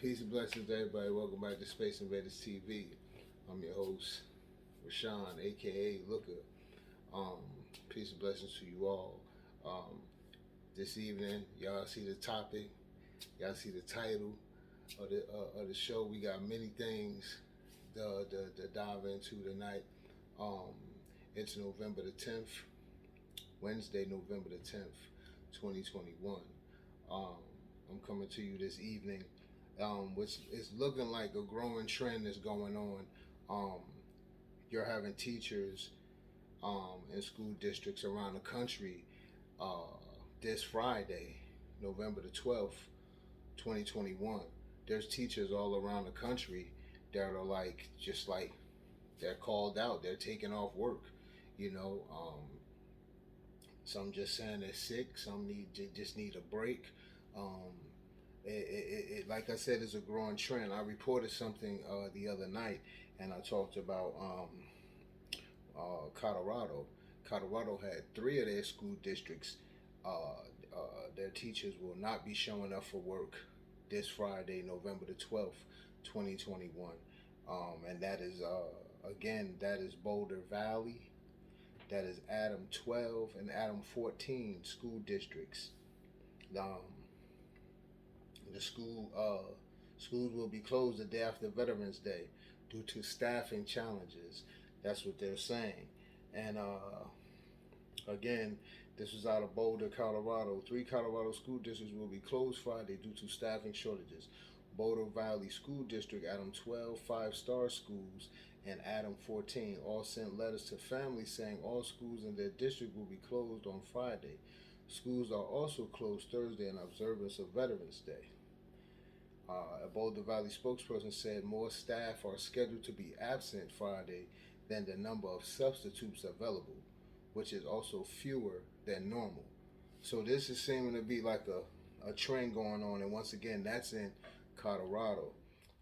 Peace and blessings to everybody. Welcome back to Space Invaders TV. I'm your host, Rashawn, aka Looker. Um, Peace and blessings to you all. Um, this evening, y'all see the topic, y'all see the title of the show. We got many things to dive into tonight. Um, it's November the 10th, Wednesday, November the 10th, 2021. Um, I'm coming to you this evening, which is looking like a growing trend is going on. Um, you're having teachers in school districts around the country uh, this Friday, November the 12th, 2021. There's teachers all around the country that are like, just like, they're called out, they're taking off work, you know. Some just saying they're sick, some just need a break. Um, like I said, is a growing trend. I reported something the other night, and I talked about Colorado. Colorado had three of their school districts. Their teachers will not be showing up for work this Friday, November the 12th, 2021. And that is, again, that is Boulder Valley, that is Adam 12 and Adam 14 school districts. Um, the schools will be closed the day after Veterans Day due to staffing challenges. That's what they're saying. And again, this was out of Boulder, Colorado. Three Colorado school districts will be closed Friday due to staffing shortages. Boulder Valley School District, Adam 12, five-star schools, and Adam 14 all sent letters to families saying all schools in their district will be closed on Friday. Schools are also closed Thursday in observance of Veterans Day. A Boulder Valley spokesperson said more staff are scheduled to be absent Friday than the number of substitutes available, which is also fewer than normal. So this is seeming to be like a trend going on, and once again, that's in Colorado.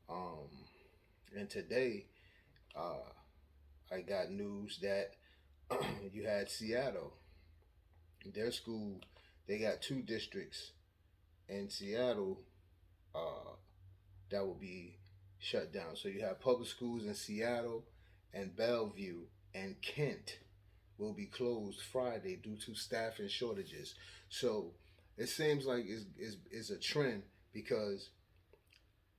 Um, and today, I got news that you had Seattle. Their school, they got two districts in Seattle that will be shut down. So you have public schools in Seattle and Bellevue and Kent will be closed Friday due to staffing shortages. So it seems like it's a trend because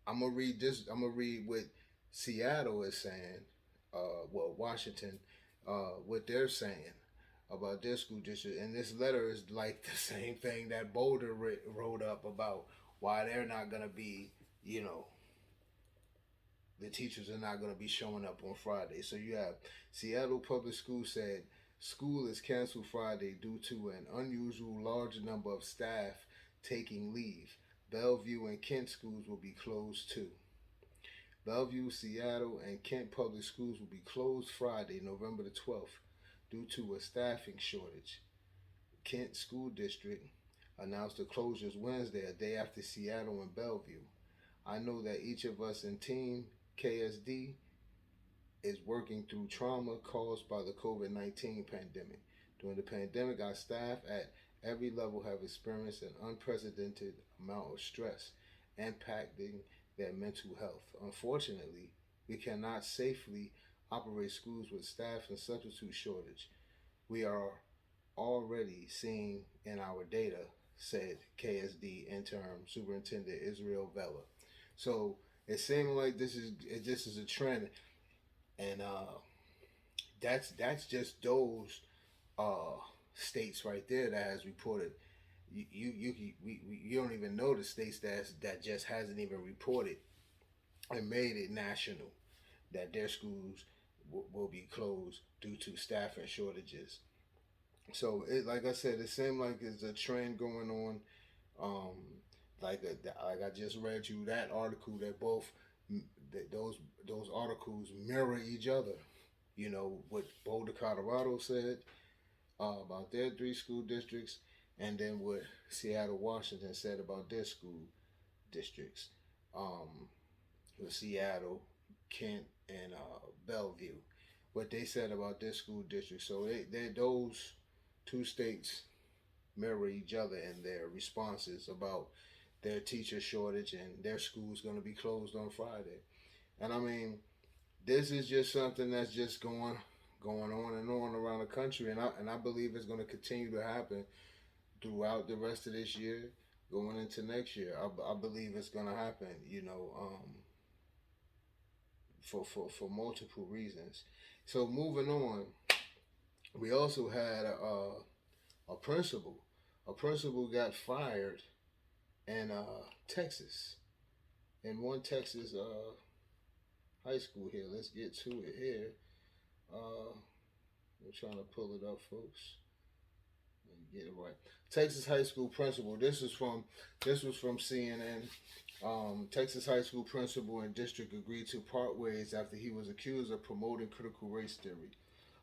I'm gonna read this. I'm gonna read what Seattle is saying. Washington, what they're saying about their school district, and this letter is like the same thing that Boulder wrote up about why they're not gonna be, you know, the teachers are not going to be showing up on Friday. So you have Seattle Public Schools said school is canceled Friday due to an unusual large number of staff taking leave. Bellevue and Kent schools will be closed too. Bellevue, Seattle, and Kent Public Schools will be closed Friday, November the 12th, due to a staffing shortage. Kent School District announced the closures Wednesday, a day after Seattle and Bellevue. I know that each of us in Team KSD is working through trauma caused by the COVID-19 pandemic. During the pandemic, our staff at every level have experienced an unprecedented amount of stress impacting their mental health. Unfortunately, we cannot safely operate schools with staff and substitute shortage. We are already seeing in our data, said KSD interim superintendent Israel Vela. So it seems like this is a trend, and that's just those states right there that has reported. You don't even know the states that just hasn't even reported and made it national that their schools will be closed due to staffing shortages. So like I said, it seems like it's a trend going on. Um, like I just read you that article that both that those articles mirror each other. You know what Boulder, Colorado said about their three school districts, and then what Seattle, Washington said about their school districts. With Seattle, Kent, and Bellevue, what they said about their school districts. So those two states mirror each other in their responses about their teacher shortage and their school's going to be closed on Friday. And I mean, this is just something that's just going on and on around the country, and I believe it's going to continue to happen throughout the rest of this year, going into next year. I believe it's going to happen. For multiple reasons. So moving on, we also had a principal. A principal got fired in Texas, in one Texas high school here. Let's get to it here. Uh, I'm trying to pull it up, folks. Let me get it right. Texas high school principal. This was from CNN. Texas high school principal and district agreed to part ways after he was accused of promoting critical race theory.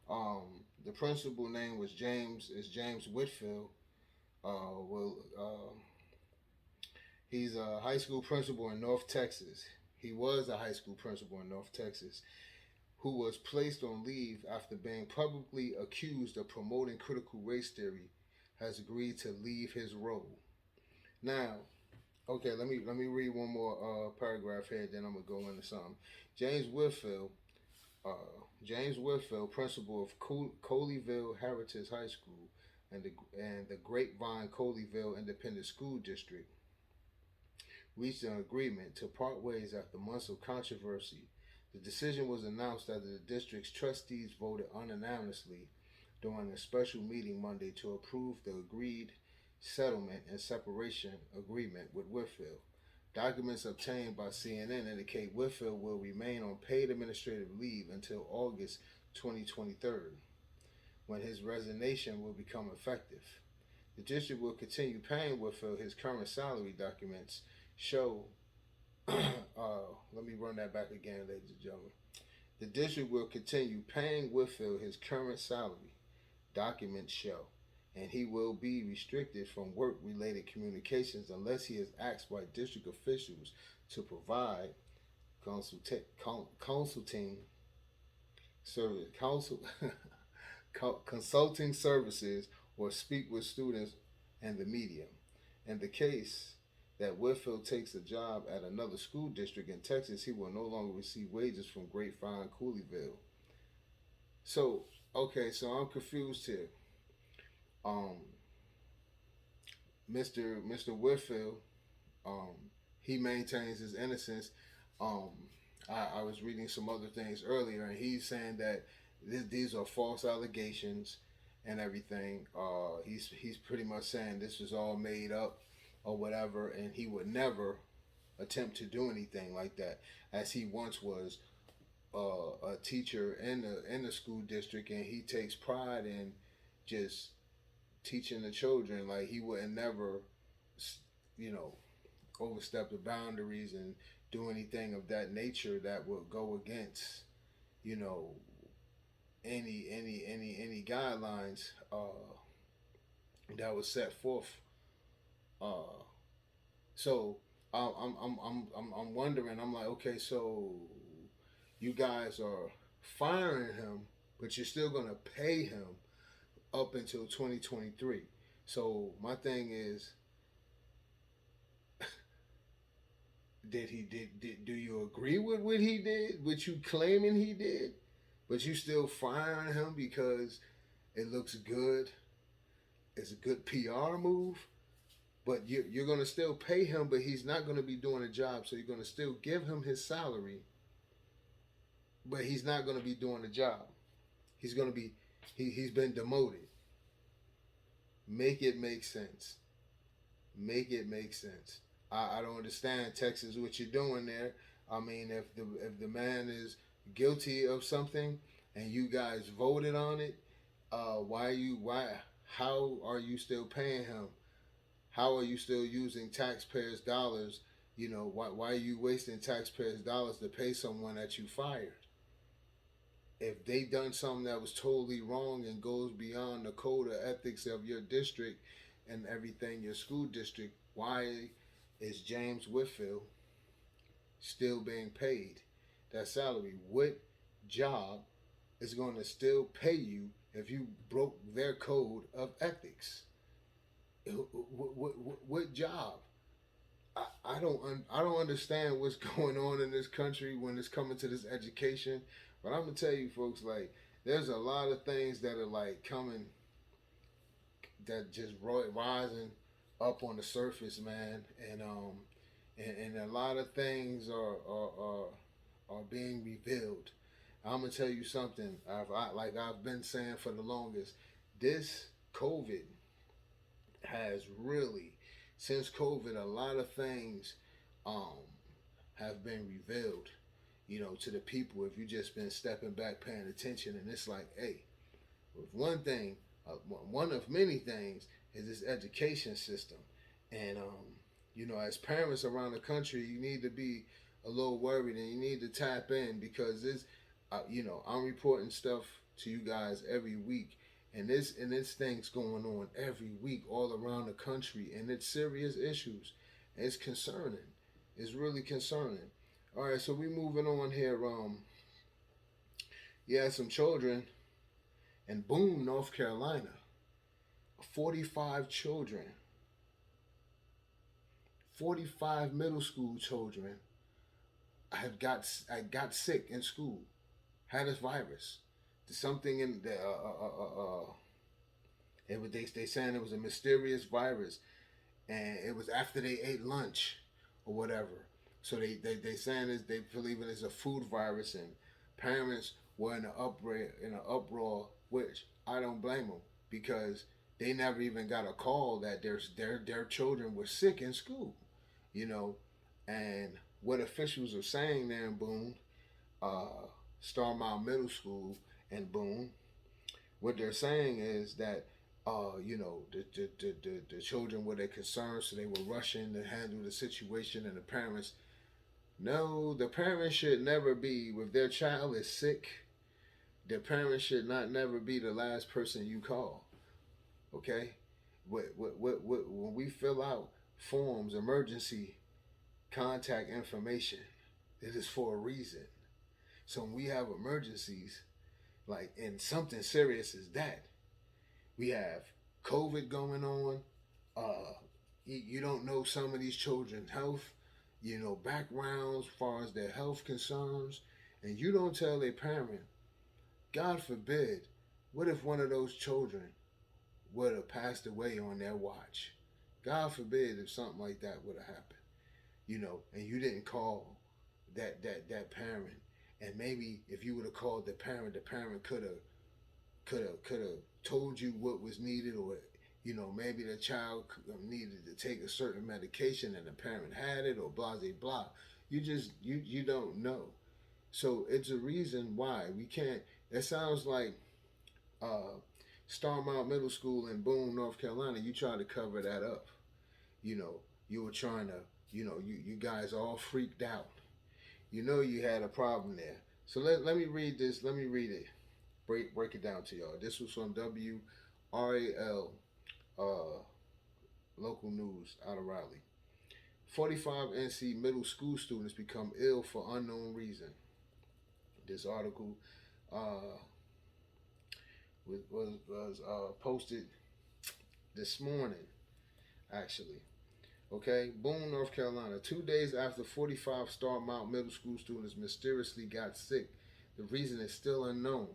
The principal name was James Whitfield. Well, he's a high school principal in North Texas. He was a high school principal in North Texas who was placed on leave after being publicly accused of promoting critical race theory, has agreed to leave his role. Now, okay, let me read one more paragraph here, then I'm gonna go into something. James Whitfield, James Whitfield, principal of Colleyville Heritage High School and the Grapevine Colleyville Independent School District, reached an agreement to part ways after months of controversy. The decision was announced after the district's trustees voted unanimously during a special meeting Monday to approve the agreed settlement and separation agreement with Whitfield. Documents obtained by CNN indicate Whitfield will remain on paid administrative leave until August 2023, when his resignation will become effective. The district will continue paying Whitfield his current salary. Documents show. Let me run that back again, ladies and gentlemen. The district will continue paying Whitfield his current salary. Documents show, and he will be restricted from work-related communications unless he is asked by district officials to provide consulting service, consulting services or speak with students and the media. In the case that Whitfield takes a job at another school district in Texas, he will no longer receive wages from Grapevine Colleyville. So, okay, so I'm confused here. Um, Mr. Whitfield, um, he maintains his innocence. Um, I was reading some other things earlier, and he's saying that these are false allegations and everything. He's pretty much saying this was all made up or whatever, and he would never attempt to do anything like that, as he once was a teacher in the school district, and he takes pride in just teaching the children. Like, he would never, you know, overstep the boundaries and do anything of that nature that would go against, you know, any guidelines that was set forth. Uh, so I'm wondering. I'm like, okay, so you guys are firing him, but you're still gonna pay him up until 2023. So my thing is, do you agree with what he did? What you claiming he did, but you still firing him because it looks good? It's a good PR move, but you're gonna still pay him, but he's not gonna be doing a job. So you're gonna still give him his salary, but he's not gonna be doing the job. He's gonna be he's been demoted. Make it make sense. Make it make sense. I don't understand, Texas, what you're doing there. I mean, if the man is guilty of something and you guys voted on it, how are you still paying him? How are you still using taxpayers' dollars? You know, why are you wasting taxpayers' dollars to pay someone that you fired? If they done something that was totally wrong and goes beyond the code of ethics of your district and everything, your school district, why is James Whitfield still being paid that salary? What job is going to still pay you if you broke their code of ethics? What job? I don't understand what's going on in this country when it's coming to this education. But I'm gonna tell you, folks, like there's a lot of things that are like coming that just rising up on the surface, man, and a lot of things are being revealed. I'm gonna tell you something. Like I've been saying for the longest, this COVID has really, since COVID, a lot of things um, have been revealed. You know, to the people if you just been stepping back, paying attention, and it's like, hey, with one thing, one of many things is this education system, and you know, as parents around the country, you need to be a little worried and you need to tap in because this, you know, I'm reporting stuff to you guys every week, and this thing's going on every week all around the country, and it's serious issues. It's concerning. It's really concerning. All right, so we moving on here. Yeah, some children in Boone, North Carolina. 45 children, 45 middle school children had got sick in school, had this virus. Something in the they saying it was a mysterious virus, and it was after they ate lunch or whatever. So they saying is they believe it is a food virus, and parents were in an uproar, which I don't blame them because they never even got a call that their children were sick in school, you know, and what officials are saying there in Boone, uh, Starmount Middle School in Boone, what they're saying is that you know, the children were their concerns, so they were rushing to handle the situation, and the parents, no, the parents should never be, if their child is sick, the parents should not never be the last person you call, okay? When we fill out forms, emergency contact information, it is for a reason. So when we have emergencies, like, and something serious is that, we have COVID going on. You don't know some of these children's health, you know, backgrounds as far as their health concerns, and you don't tell a parent. God forbid, what if one of those children would have passed away on their watch? God forbid if something like that would have happened, you know, and you didn't call that parent, and maybe if you would have called the parent could have told you what was needed, or you know, maybe the child needed to take a certain medication and the parent had it, or blah blah blah. You don't know. So it's a reason why we can't. It sounds like uh, Starmount Middle School in Boone, North Carolina. You tried to cover that up. You know, you were trying to. You know, you guys all freaked out. You know, you had a problem there. So let me read this. Let me read it. Break it down to y'all. This was from WRAL, uh, local news out of Raleigh. 45 NC middle school students become ill for unknown reason. This article uh, was posted this morning, actually. Okay, Boone, North Carolina. 2 days after 45 Starmount Middle School students mysteriously got sick, the reason is still unknown.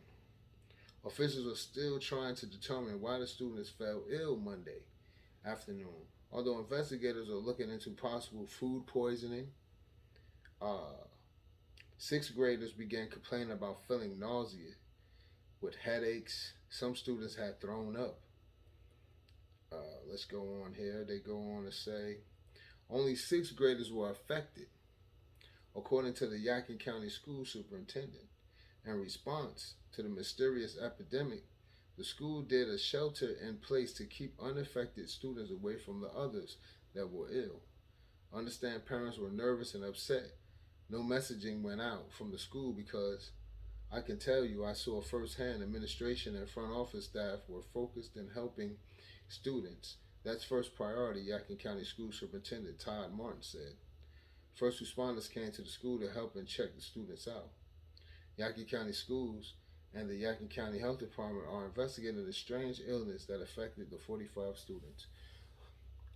Officials are still trying to determine why the students fell ill Monday afternoon. Although investigators are looking into possible food poisoning, uh, sixth graders began complaining about feeling nausea with headaches. Some students had thrown up. Let's go on here. They go on to say only sixth graders were affected, according to the Yadkin County School Superintendent. In response to the mysterious epidemic, the school did a shelter in place to keep unaffected students away from the others that were ill. Understand parents were nervous and upset. No messaging went out from the school because I can tell you I saw firsthand administration and front office staff were focused in helping students. That's first priority, Yadkin County School Superintendent Todd Martin said. First responders came to the school to help and check the students out. Yadkin County Schools and the Yadkin County Health Department are investigating the strange illness that affected the 45 students.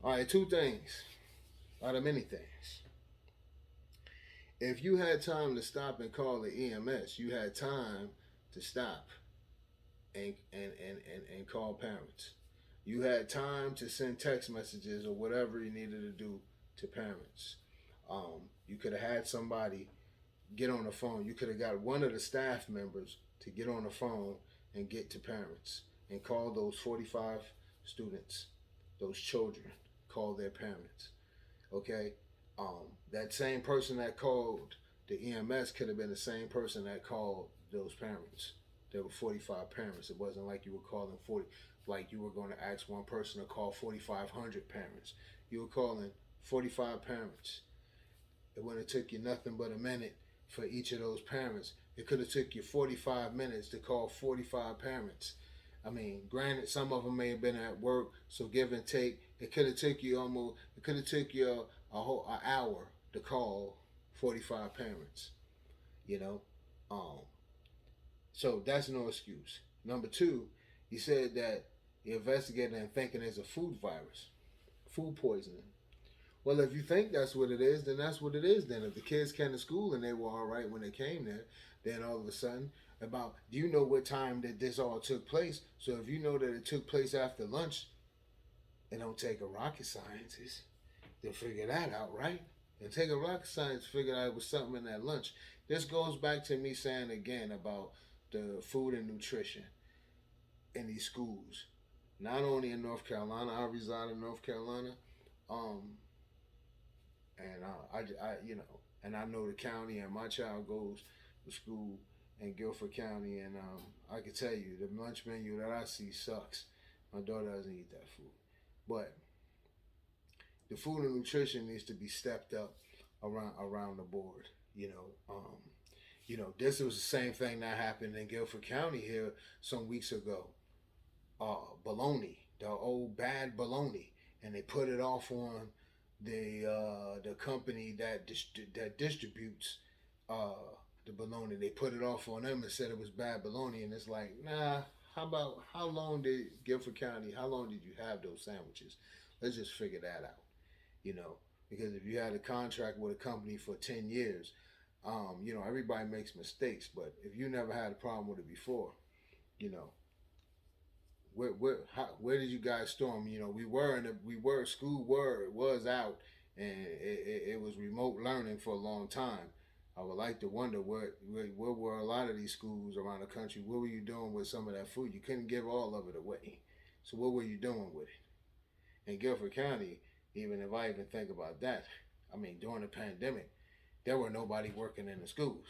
All right, two things. out of many things. If you had time to stop and call the EMS, you had time to stop and call parents. You had time to send text messages or whatever you needed to do to parents. You could have had somebody get on the phone. You could have got one of the staff members to get on the phone and get to parents and call those 45 students, those children, call their parents. Okay? That same person that called the EMS could have been the same person that called those parents. There were 45 parents. It wasn't like you were calling 40, like you were going to ask one person to call 4,500 parents. You were calling 45 parents. It wouldn't have took you nothing but a minute for each of those parents. It could have took you 45 minutes to call 45 parents. I mean, granted, some of them may have been at work, so give and take. It could have took you almost. It could have took you a whole an hour to call 45 parents. You know, um, so that's no excuse. Number two, you said that you're investigating and thinking it's a food virus, food poisoning. Well, if you think that's what it is, then that's what it is. Then if the kids came to school and they were all right when they came there, then all of a sudden, about do you know what time that this all took place? So if you know that it took place after lunch, it don't take a rocket scientist to figure that out, right? And take a rocket scientist to figure out it was something in that lunch. This goes back to me saying again about the food and nutrition in these schools. Not only in North Carolina, I reside in North Carolina. Um, and you know, and I know the county, and my child goes to school in Guilford County, and I can tell you the lunch menu that I see sucks. My daughter doesn't eat that food, but the food and nutrition needs to be stepped up around the board. This was the same thing that happened in Guilford County here some weeks ago. Bologna, the old bad bologna, and they put it off on the company that distributes uh, the bologna. They put it off on them and said it was bad bologna, and it's like, nah. How long did Guilford County? How long did you have those sandwiches? Let's just figure that out. You know, because if you had a contract with a company for 10 years, everybody makes mistakes, but if you never had a problem with it before, you know, where did you guys storm? You know, school was out, and it was remote learning for a long time. I would like to wonder where were a lot of these schools around the country. What were you doing with some of that food? You couldn't give all of it away. So what were you doing with it? In Guilford County, even if I even think about that, I mean, during the pandemic, there were nobody working in the schools.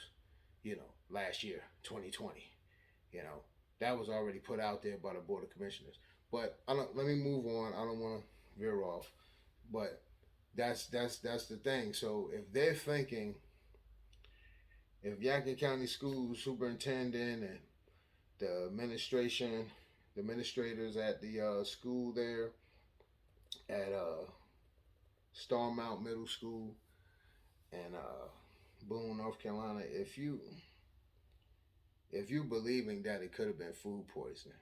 You know, last year, 2020. You know, that was already put out there by the Board of Commissioners. But let me move on. I don't want to veer off. But that's the thing. So if they're thinking, if Yadkin County Schools superintendent and the administration, the administrators at the school there at Starmount Middle School and Boone, North Carolina, if you believing that it could have been food poisoning,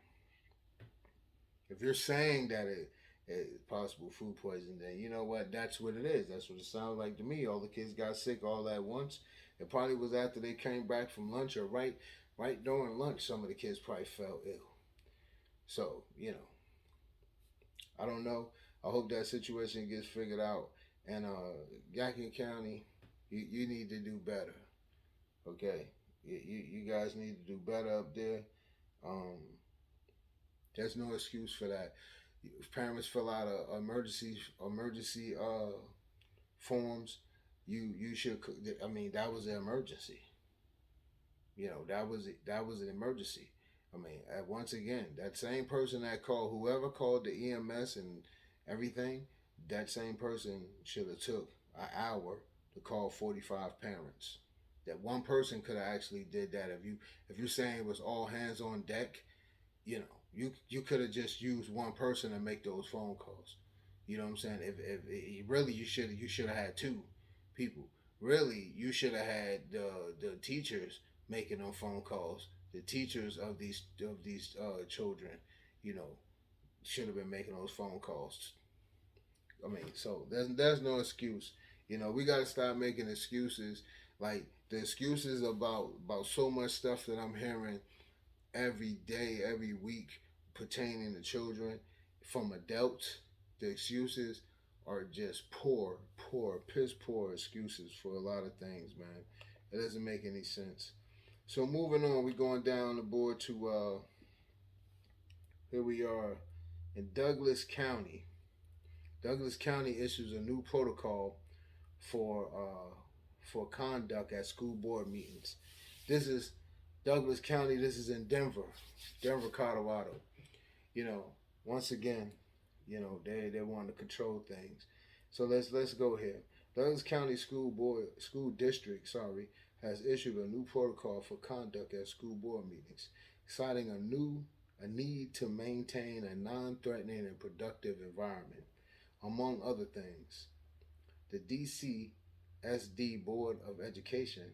if you're saying that it is possible food poisoning, then you know what? That's what it is. That's what it sounds like to me. All the kids got sick all at once. It probably was after they came back from lunch or right during lunch. Some of the kids probably fell ill. So I don't know. I hope that situation gets figured out. And Yadkin County, you need to do better. Okay, you guys need to do better up there. Um, there's no excuse for that. If parents fill out a emergency forms, you should. I mean, that was an emergency. That was an emergency. I mean, once again, that same person that called, whoever called the EMS and everything, that same person should have took an hour to call 45 parents. That one person could have actually did that. If you're saying it was all hands on deck, you could have just used one person to make those phone calls. You know what I'm saying? If really you should have had two people. Really, you should have had the teachers making them phone calls. The teachers of these children, you know, should have been making those phone calls. I mean, so there's no excuse. You know, we got to stop making excuses. Like the excuses about so much stuff that I'm hearing every day, every week pertaining to children from adults. The excuses are just piss poor excuses for a lot of things, man. It doesn't make any sense. So moving on, we're going down the board to here we are in Douglas County. Douglas County issues a new protocol for conduct at school board meetings. This is Douglas County. This is in Denver, Colorado. You know, once again, you know they want to control things. So let's go here. Douglas County School District, has issued a new protocol for conduct at school board meetings, citing a need to maintain a non-threatening and productive environment, among other things. The DCSD Board of Education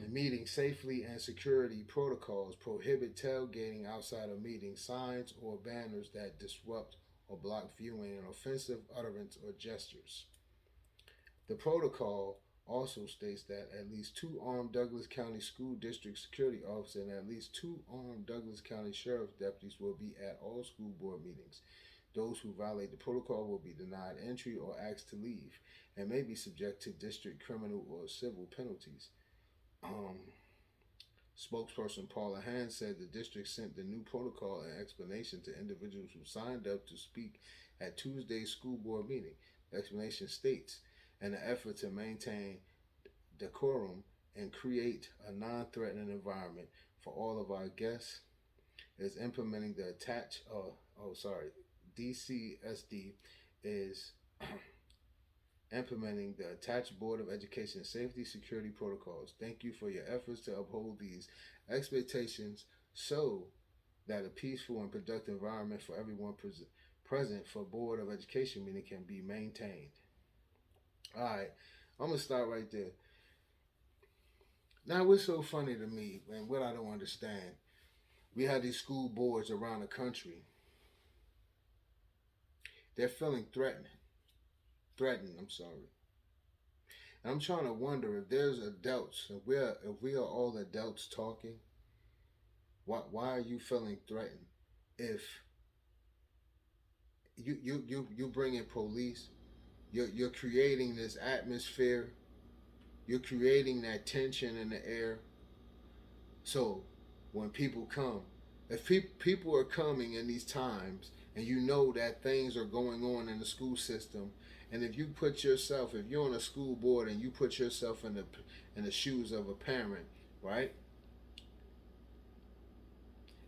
meeting safely and security protocols prohibit tailgating outside of meetings, signs or banners that disrupt or block viewing, and offensive utterance or gestures. The protocol also states that at least two armed Douglas County School District security officers and at least two armed Douglas County Sheriff's deputies will be at all school board meetings. Those who violate the protocol will be denied entry or asked to leave and may be subject to district criminal or civil penalties. Um, Spokesperson Paula Hand said the district sent the new protocol and explanation to individuals who signed up to speak at Tuesday's school board meeting. The explanation states, in an effort to maintain decorum and create a non-threatening environment for all of our guests, is implementing the DCSD is implementing the attached Board of Education safety security protocols. Thank you for your efforts to uphold these expectations so that a peaceful and productive environment for everyone present for Board of Education meeting can be maintained. All right, I'm going to start right there. Now, what's so funny to me, and what I don't understand, we have these school boards around the country. They're feeling threatened. I'm sorry. And I'm trying to wonder if there's adults, if we are all adults talking, why are you feeling threatened? If you bring in police, you're creating this atmosphere, you're creating that tension in the air. So when people come, if people are coming in these times, and you know that things are going on in the school system, and if you put yourself, if you're on a school board and you put yourself in the shoes of a parent, right?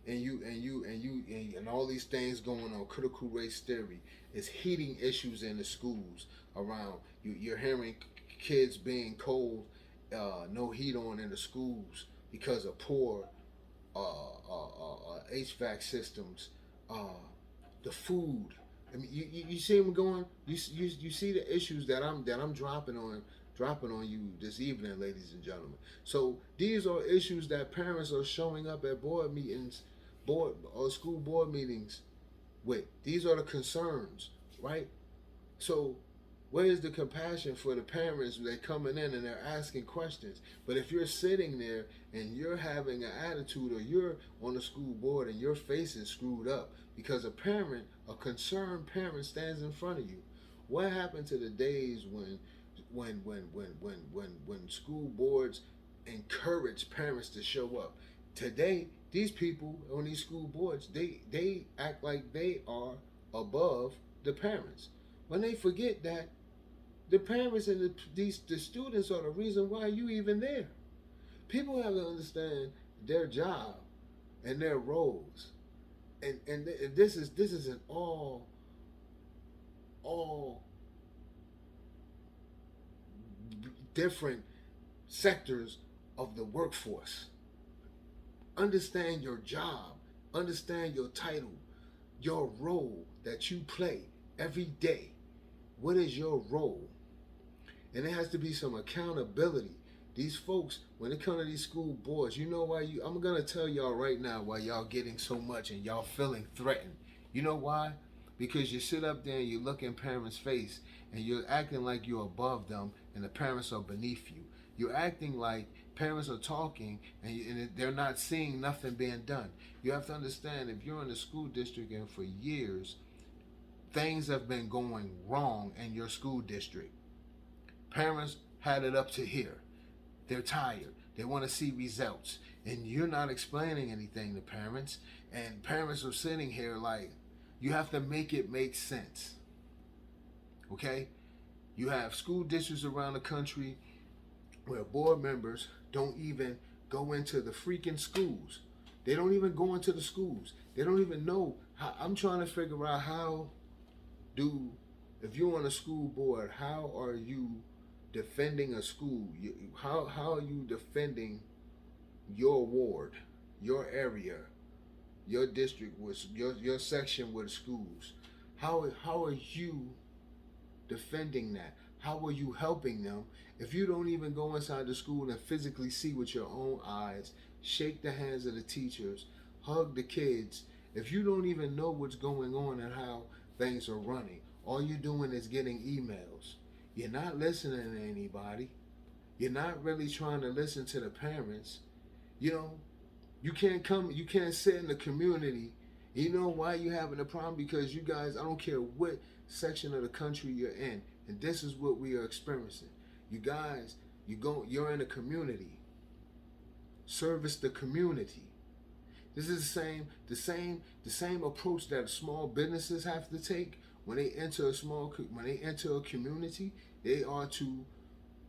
And all these things going on, critical race theory is heating issues in the schools around. You're hearing kids being cold, no heat on in the schools because of poor HVAC systems. The food. I mean, you see them going. You see the issues that I'm dropping on you this evening, ladies and gentlemen. So these are issues that parents are showing up at board meetings, school board meetings with. These are the concerns, right? So where is the compassion for the parents? They're coming in and they're asking questions. But if you're sitting there and you're having an attitude, or you're on the school board and your face is screwed up because a concerned parent stands in front of you, what happened to the days when school boards encourage parents to show up? Today, these people on these school boards, they act like they are above the parents, when they forget that the parents and the students are the reason why you even there. People have to understand their job and their roles, and this is an all different sectors of the workforce. Understand your job, understand your title, your role that you play every day. What is your role? And there has to be some accountability. These folks, when it comes to these school boards, you know why I'm going to tell y'all right now why y'all getting so much and y'all feeling threatened. You know why? because you sit up there and you look in parents' face and you're acting like you're above them and the parents are beneath you. You're acting like parents are talking and they're not seeing nothing being done. You have to understand, if you're in the school district and for years things have been going wrong in your school district, parents had it up to here. They're tired. They want to see results. And you're not explaining anything to parents. And parents are sitting here like, you have to make it make sense. Okay? You have school districts around the country where board members don't even go into the freaking schools. They don't even go into the schools. They don't even know how. I'm trying to figure out if you're on a school board, how are you defending a school? How are you defending your ward, your area, your district, with your section with schools? How are you defending that? How are you helping them if you don't even go inside the school and physically see with your own eyes, shake the hands of the teachers, hug the kids? If you don't even know what's going on and how things are running, all you're doing is getting emails. You're not listening to anybody. You're not really trying to listen to the parents. You can't sit in the community. You know why you're having a problem? Because you guys, I don't care what section of the country you're in, and this is what we are experiencing. You guys, you're in a community. Service the community. This is the same approach that small businesses have to take when they enter a community. They are to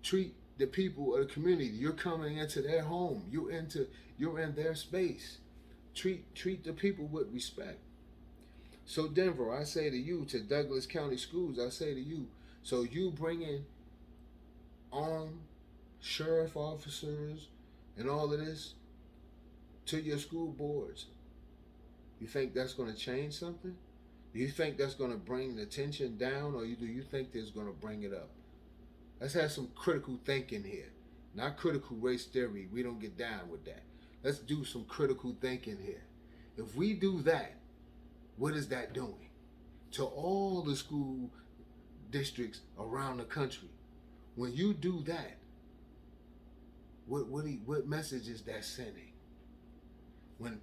treat the people of the community. You're coming into their home. You're in their space. Treat the people with respect. So Denver, I say to you, to Douglas County Schools, I say to you, so you bring in armed sheriff officers and all of this to your school boards. You think that's going to change something? Do you think that's going to bring the tension down, or do you think that's going to bring it up? Let's have some critical thinking here. Not critical race theory. We don't get down with that. Let's do some critical thinking here. If we do that, what is that doing to all the school districts around the country? When you do that, what message is that sending? When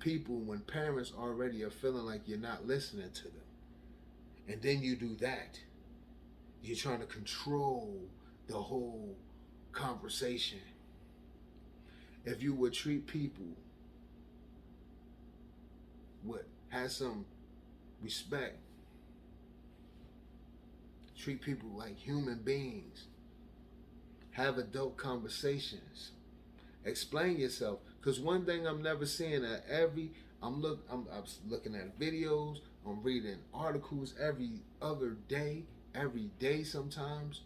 parents already are feeling like you're not listening to them, and then you do that, you're trying to control the whole conversation. If you would treat people have some respect, treat people like human beings, have adult conversations, explain yourself. Because one thing I'm never seeing I'm looking at videos, I'm reading articles every day sometimes,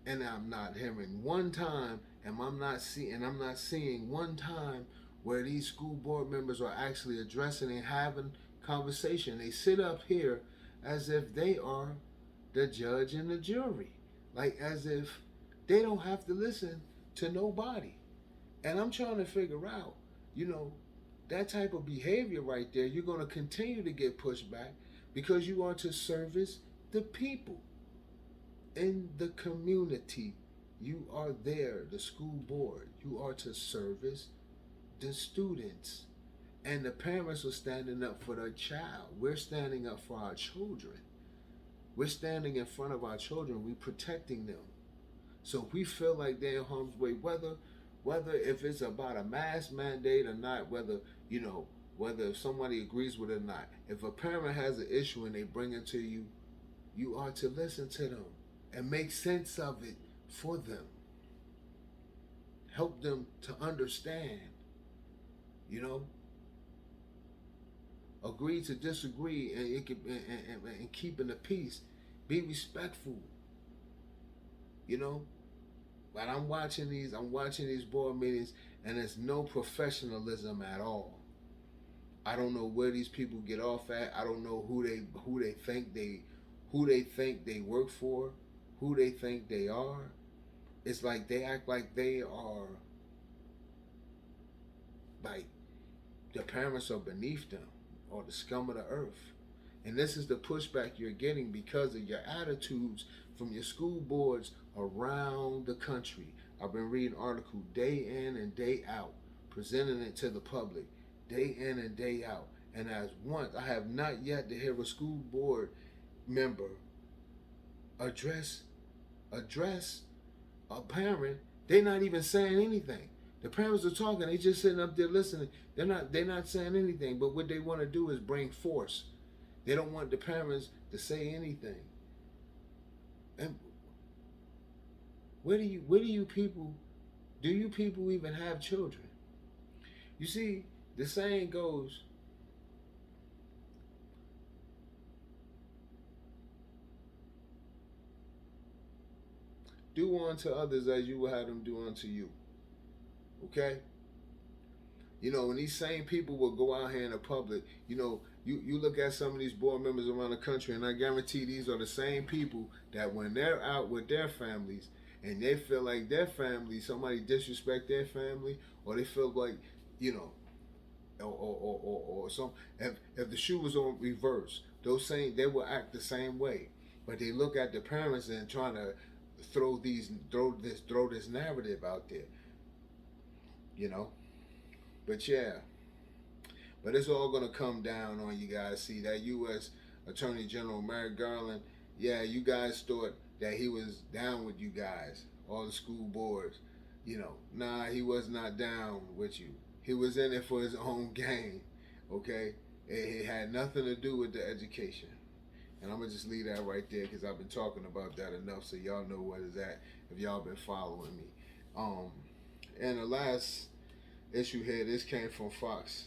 and I'm not hearing one time, and I'm not seeing one time where these school board members are actually addressing and having conversation. They sit up here as if they are the judge and the jury, like as if they don't have to listen to nobody. And I'm trying to figure out, that type of behavior right there, you're going to continue to get pushed back because you are to service the people in the community. You are there, the school board. You are to service the students. And the parents are standing up for their child. We're standing up for our children. We're standing in front of our children. We're protecting them. So if we feel like they're in harm's way, whether if it's about a mask mandate or not, whether if somebody agrees with it or not, if a parent has an issue and they bring it to you, you are to listen to them and make sense of it for them. Help them to understand, agree to disagree and keeping the peace. Be respectful, But I'm watching these board meetings, and there's no professionalism at all. I don't know where these people get off at. I don't know who they think they work for, who they think they are. It's like they act like they are, like the parents are beneath them or the scum of the earth. And this is the pushback you're getting because of your attitudes from your school boards around the country. I've been reading articles day in and day out, presenting it to the public, day in and day out. And as once, I have not yet to hear a school board member address a parent. They're not even saying anything. The parents are talking, they just sitting up there listening. They're not saying anything. But what they want to do is bring force. They don't want the parents to say anything. And where do you people even have children? You see, the saying goes, do unto others as you will have them do unto you. Okay? You know, when these same people will go out here in the public, you know, you look at some of these board members around the country, and I guarantee these are the same people that when they're out with their families and they feel like their family, somebody disrespect their family, or they feel like, you know, or some, if the shoe was on reverse, they will act the same way. But they look at the parents and trying to throw this narrative out there, you know. But yeah, but it's all gonna come down on you guys. See that U.S. Attorney General Merrick Garland. Yeah, you guys thought that he was down with you guys, all the school boards. You know, nah, he was not down with you. He was in it for his own gain. Okay, it had nothing to do with the education. And I'm gonna just leave that right there because I've been talking about that enough, so y'all know what is that if y'all been following me. And the last issue here, this came from Fox.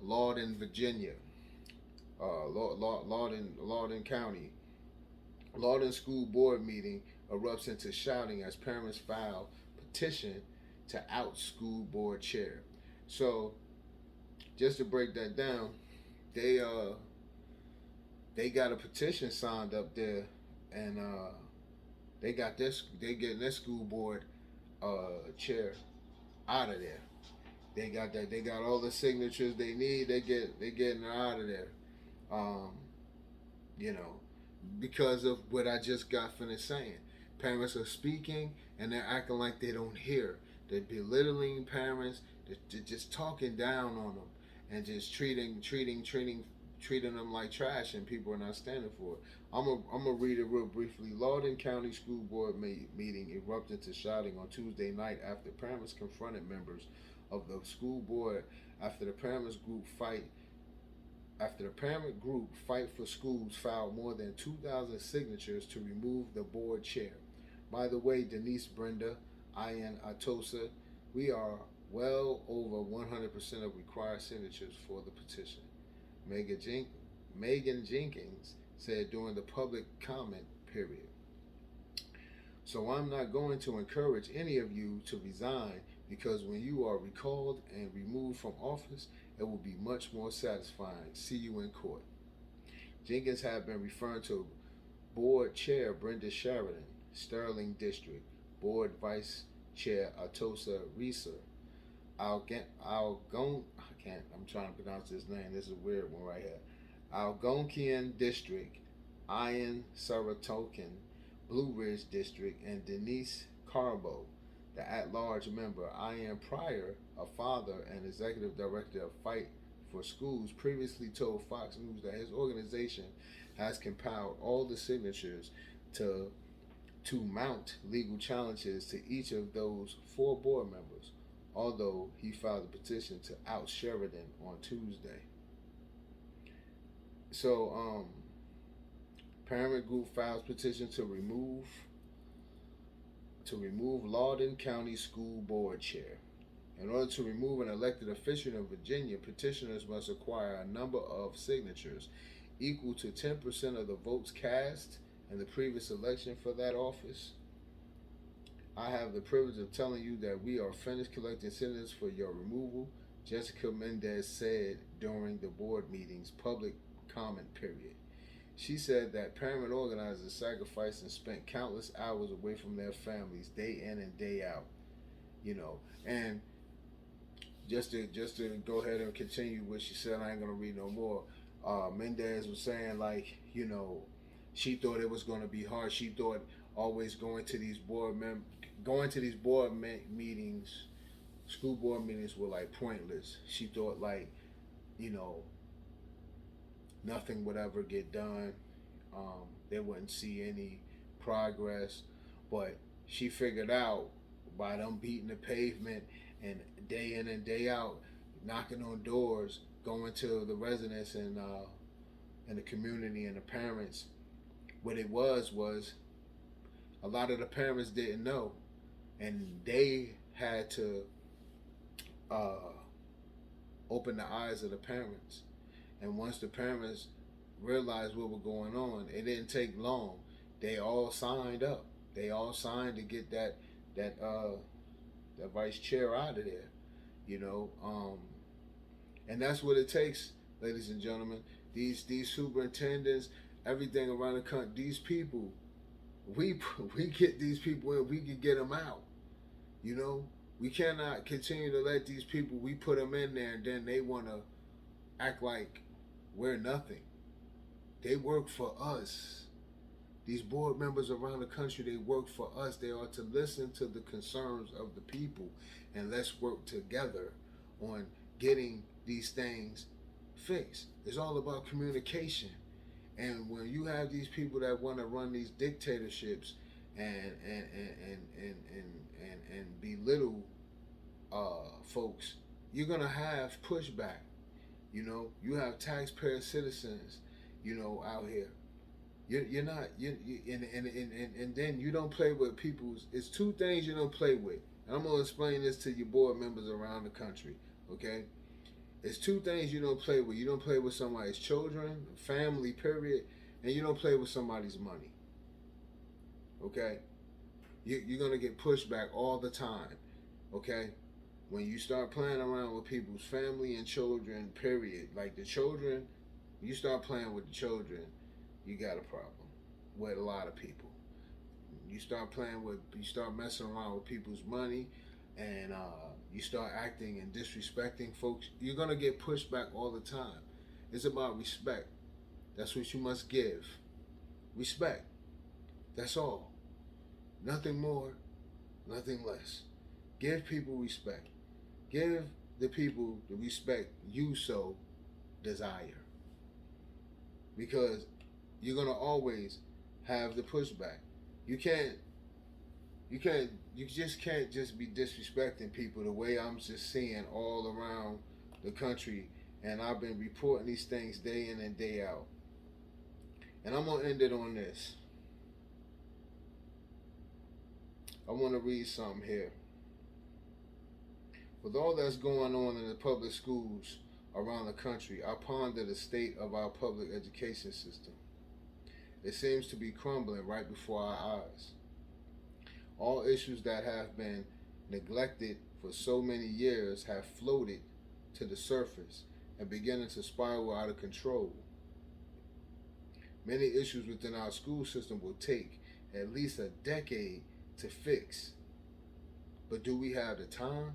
Loudoun, Virginia. Loudoun County. Loudoun school board meeting erupts into shouting as parents file petition to out school board chair. So, just to break that down, they got a petition signed up there, and they getting their school board chair out of there. They got all the signatures they need. They getting her out of there. You know, because of what I just got finished saying. Parents are speaking and they're acting like they don't hear. They're belittling parents. They're just talking down on them and just treating them like trash, and people are not standing for it. I'm gonna read it real briefly. Loudoun County School Board meeting erupted to shouting on Tuesday night after parents confronted members of the school board after the parent group Fight for Schools filed more than 2,000 signatures to remove the board chair. By the way, Denise, Brenda, Ian, Atosa, we are well over 100% of required signatures for the petition. Megan Jenkins said during the public comment period. So I'm not going to encourage any of you to resign, because when you are recalled and removed from office, it will be much more satisfying. See you in court. Jenkins had been referring to Board Chair Brenda Sheridan, Sterling District, Board Vice Chair Atosa Reeser, I'm trying to pronounce this name. This is a weird one right here. Algonquian District, Ian Saratokin, Blue Ridge District, and Denise Carbo, the at-large member. Ian Pryor, a father and executive director of Fight for Schools, previously told Fox News that his organization has compiled all the signatures to mount legal challenges to each of those 4 board members, although he filed a petition to out Sheridan on Tuesday. So, parent group files petition to remove Loudoun County School Board chair. In order to remove an elected official in Virginia, petitioners must acquire a number of signatures equal to 10% of the votes cast in the previous election for that office. I have the privilege of telling you that we are finished collecting signatures for your removal, Jessica Mendez said during the board meeting's public comment period. She said that parent organizers sacrificed and spent countless hours away from their families day in and day out, and just to go ahead and continue what she said, I ain't gonna read no more. Mendez was saying, like, she thought it was gonna be hard. She thought always going to these meetings, school board meetings were like pointless. She thought like, you know, nothing would ever get done. They wouldn't see any progress, but she figured out by them beating the pavement and day in and day out, knocking on doors, going to the residents and the community and the parents. What it was a lot of the parents didn't know, and they had to uh, open the eyes of the parents. And once the parents realized what was going on, it didn't take long. They all signed up. They all signed to get that vice chair out of there. You know, and that's what it takes, ladies and gentlemen. These superintendents, everything around the country, these people, we we get these people in, we can get them out. You know, we cannot continue to let these people, we put them in there and then they want to act like we're nothing. They work for us. These board members around the country, they work for us. They are to listen to the concerns of the people, and let's work together on getting these things fixed. It's all about communication. And when you have these people that want to run these dictatorships and belittle folks, you're gonna have pushback. You know, you have taxpayer citizens, out here. You're not and then you don't play with people's. It's two things you don't play with. And I'm gonna explain this to your board members around the country. Okay, it's two things you don't play with. You don't play with somebody's children, family, period, and you don't play with somebody's money. Okay, you're gonna get pushback all the time. Okay, when you start playing around with people's family and children, period, like the children, you start playing with the children, you got a problem with a lot of people. You start messing around with people's money, and you start acting and disrespecting folks, you're gonna get pushed back all the time. It's about respect. That's what you must give. Respect. That's all. Nothing more, nothing less. Give people respect. Give the people the respect you so desire. Because you're gonna always have the pushback. You just can't just be disrespecting people the way I'm just seeing all around the country, and I've been reporting these things day in and day out. And I'm gonna end it on this. I want to read something here. With all that's going on in the public schools around the country, I ponder the state of our public education system. It seems to be crumbling right before our eyes. All issues that have been neglected for so many years have floated to the surface and beginning to spiral out of control. Many issues within our school system will take at least a decade to fix. But do we have the time?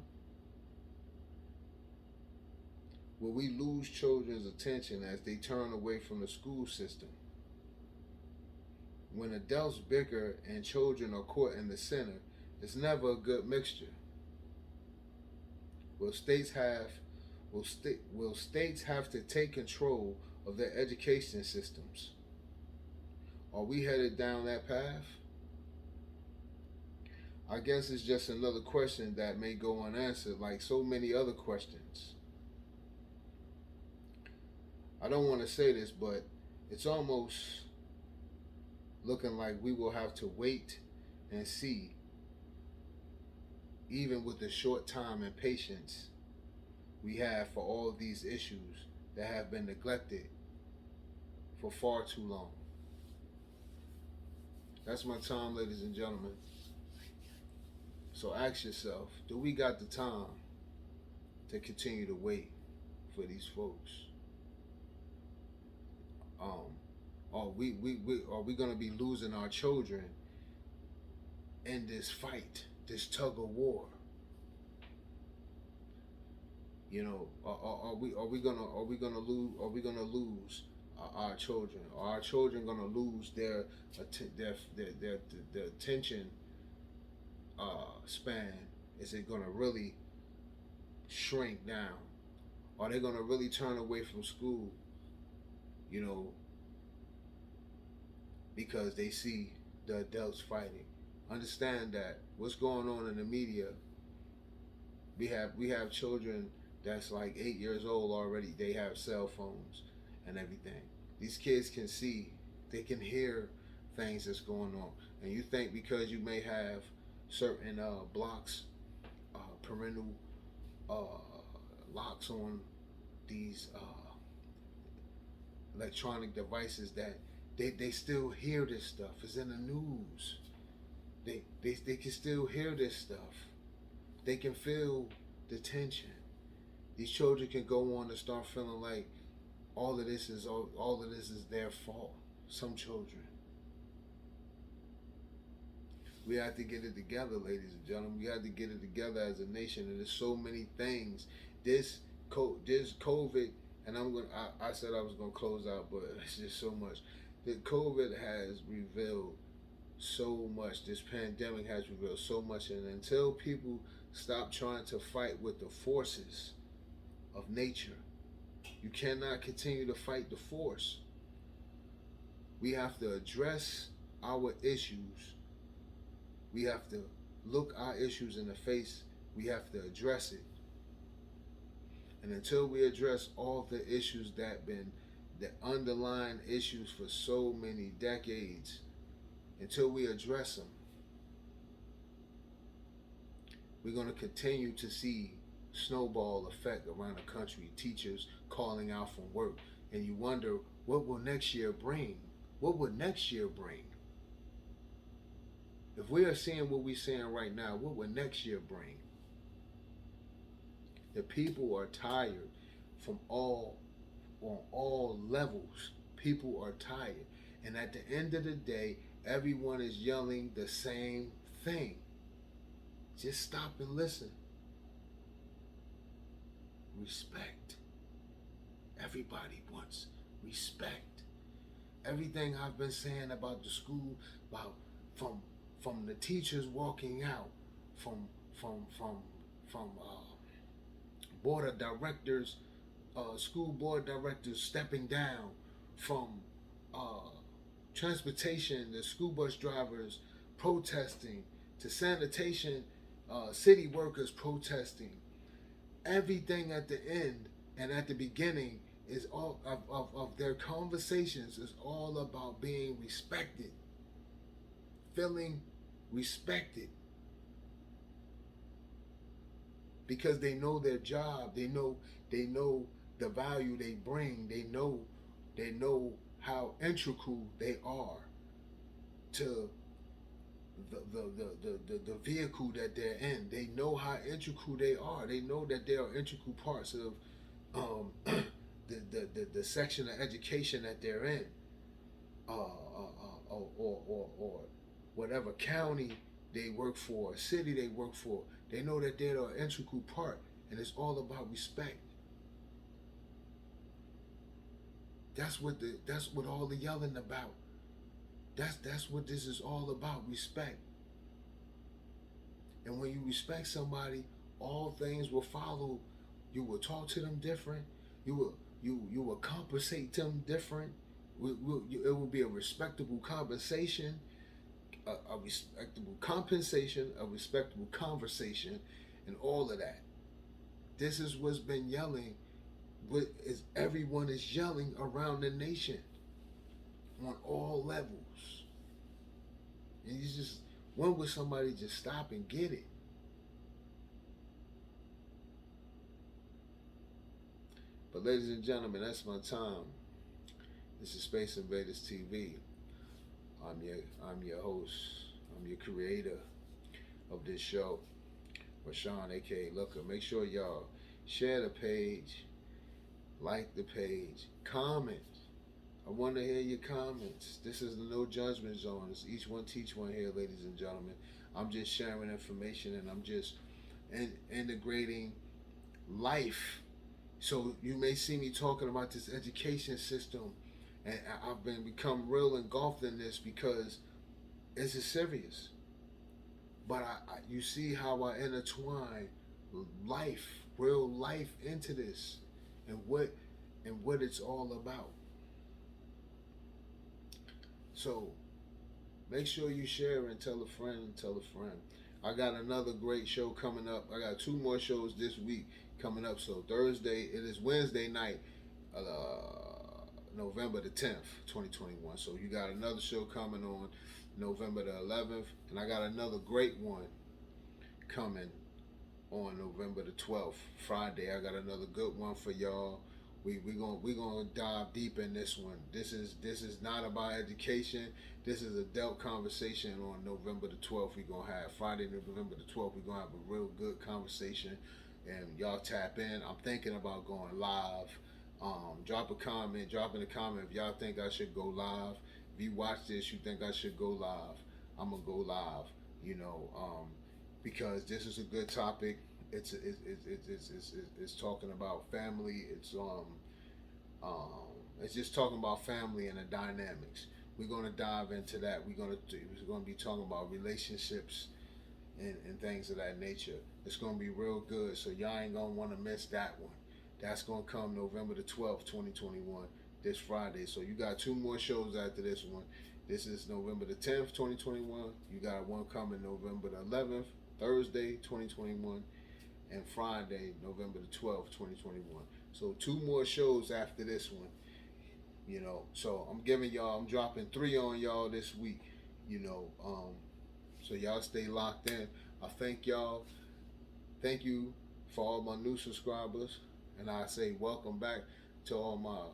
Will we lose children's attention as they turn away from the school system? When adults bicker and children are caught in the center, it's never a good mixture. Will states have to take control of their education systems? Are we headed down that path? I guess it's just another question that may go unanswered, like so many other questions. I don't want to say this, but it's almost looking like we will have to wait and see, even with the short time and patience we have for all of these issues that have been neglected for far too long. That's my time, ladies and gentlemen. So ask yourself, do we got the time to continue to wait for these folks? Are we gonna be losing our children in this fight, this tug of war? You know, are we gonna lose our children? Are our children gonna lose their attention span? Is it gonna really shrink down? Are they gonna really turn away from school? You know, because they see the adults fighting. Understand that what's going on in the media. We have children that's like 8 years old already. They have cell phones and everything. These kids can see, they can hear things that's going on. And you think because you may have certain blocks, parental uh, locks on these electronic devices that they still hear this stuff. It's in the news. They can still hear this stuff. They can feel the tension. These children can go on and start feeling like all of this is their fault. Some children. We have to get it together, ladies and gentlemen. We have to get it together as a nation. And there's so many things. This COVID, and I said I was gonna close out, but it's just so much. The COVID has revealed so much. This pandemic has revealed so much, and until people stop trying to fight with the forces of nature, you cannot continue to fight the force. We have to address our issues. We have to look our issues in the face. We have to address it. And until we address all the issues that been the underlying issues for so many decades, until we address them, we're going to continue to see snowball effect around the country. Teachers calling out from work, and you wonder what will next year bring. What will next year bring? If we are seeing what we're seeing right now, what will next year bring? The people are tired on all levels. People are tired, and at the end of the day, everyone is yelling the same thing. Just stop and listen. Respect. Everybody wants respect. Everything I've been saying about the school, about from the teachers walking out, from board of directors, school board directors stepping down, from transportation, the school bus drivers protesting, to sanitation, city workers protesting. Everything at the end and at the beginning is all of their conversations is all about being respected, feeling respected, because they know their job, they know the value they bring, they know how integral they are to the vehicle that they're in. They know how integral they are. They know that they are integral parts of the section of education that they're in, or whatever county they work for, city they work for. They know that they're an integral part, and it's all about respect. That's what all the yelling about. That's what this is all about, respect. And when you respect somebody, all things will follow. You will talk to them different. You will compensate them different. It will be a respectable compensation, a respectable compensation, a respectable conversation, and all of that. This is what's been yelling. Everyone is yelling around the nation on all levels. And you just, when would somebody just stop and get it? But ladies and gentlemen, that's my time. This is Space Invaders TV. I'm your host. I'm your creator of this show, Rashawn, aka Looker. Make sure y'all share the page, like the page, comment. I want to hear your comments. This is the no judgment zone. It's each one teach one here, ladies and gentlemen. I'm just sharing information, and I'm just integrating life. So you may see me talking about this education system, and I've been become real engulfed in this because it's serious. But you see how I intertwine life, real life, into this, and what it's all about. So make sure you share and tell a friend and tell a friend. I got another great show coming up. I got two more shows this week coming up. So Thursday, it is Wednesday night, uh, November the 10th, 2021. So you got another show coming on November the 11th, and I got another great one coming on November the 12th, Friday. I got another good one for y'all. We gonna dive deep in this one. This is not about education. This is adult conversation on November the 12th. We're gonna have Friday, November the 12th. We're gonna have a real good conversation, and y'all tap in. I'm thinking about going live. Drop a comment. Drop in a comment if y'all think I should go live. If you watch this, you think I should go live. I'm gonna go live. You know, because this is a good topic. It's talking about family. It's just talking about family and the dynamics. We're gonna dive into that. We're gonna be talking about relationships and things of that nature. It's gonna be real good. So y'all ain't gonna want to miss that one. That's gonna come November the 12th, 2021, this Friday. So you got two more shows after this one. This is November the 10th, 2021. You got one coming November the 11th, Thursday, 2021, and Friday, November the 12th, 2021. So two more shows after this one. So I'm dropping three on y'all this week. So y'all stay locked in. I thank y'all. Thank you for all my new subscribers, and I say welcome back to all my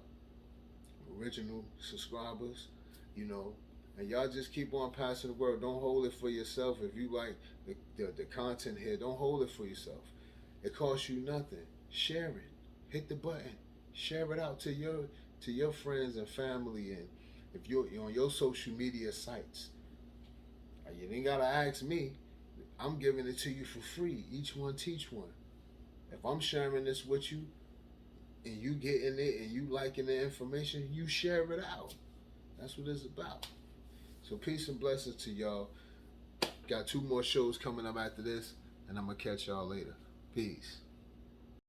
original subscribers. And y'all just keep on passing the word. Don't hold it for yourself. If you like the content here, don't hold it for yourself. It costs you nothing. Share it. Hit the button. Share it out to your friends and family, and if you're on your social media sites. You ain't gotta ask me. I'm giving it to you for free. Each one teach one. If I'm sharing this with you and you getting it and you liking the information, you share it out. That's what it's about. So peace and blessings to y'all. Got two more shows coming up after this, and I'm gonna catch y'all later. Peace.